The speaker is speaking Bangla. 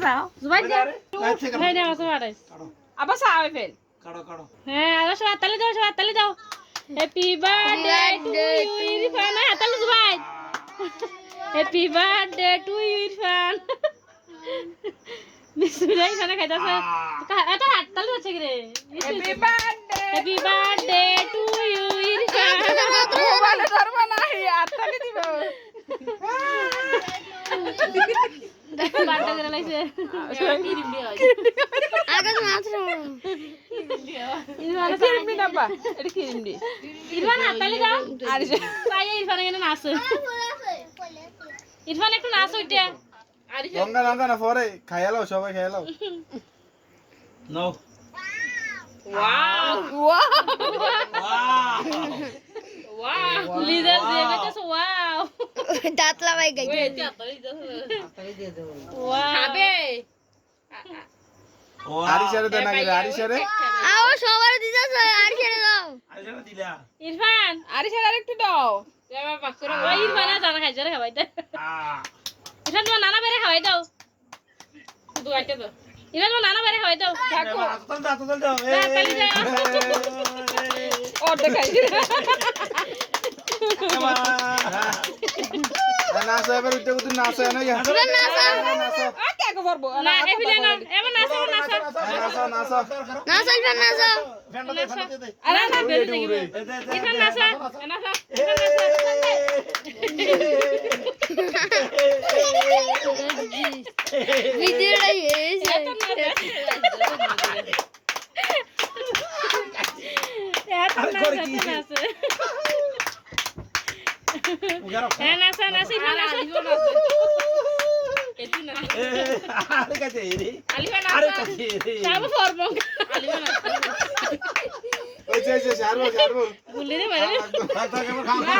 যাও জুবাই দে ভাই না আছে বাড়াই আবার সাবে ফেল হ্যাঁ আর সব তালি দাও happy birthday to you Irfan হাতালি জুবাই happy birthday to you Irfan বিসমিল্লাহ খানা খাইতাছে এত হাততালি হচ্ছে কি রে happy birthday to you Irfan মোবাইলে ধরবা না হাততালি দিব দেখো বার্থডে করে লাইছে ক্রিম দিয়া আগে মাত্র ক্রিম দি নাবা এটা ক্রিম দি ইরফান হাততালি দাও আর তাই ইরফান এখানে নাচে ইরফান একটু নাচ ওইটা লঙ্কা লঙ্কা না পরে খাইয়ালো সবাই খাইয়ালো নো ওয়াও ওয়াও লিডার দিয়ে গেছে ওয়াও দাঁত লাগাই গই ওয়াও খাবে আরিশারে দেন আগে আরিশারে আও সবার দিতেছ আর ছেড়ে দাও আরিশারে দিলা ইরফান আরে স্যার আরেকটু দাও এবার পাক করে ওই ইরফান জানা খাইছে রে খাওয়াইতে ইরফান তোমার নানা বেরে খাওয়াই দাও দুয়াইতে দাও ইরফান তোমার নানা বেরে খাওয়াই দাও থাকো তোল দাও তালি দাও ওর দেখাই নাচা এবার উঠে উঠে নাচা না নাচা আ কে কো পারবো না এফিলে না এবার নাচো নাচো নাচা নাচা না চলবে না যাও আরে না বেরে দেখি ইরফান নাচা নাচা ভিডিওটা এসে নাচা নাচি আরে কাছে রে আলিফা আরে নাচা কাছে রে সাবু ফরবো আলিফা নাচা ওই যে ছাড়বো গুলি রে মারে খাওয়া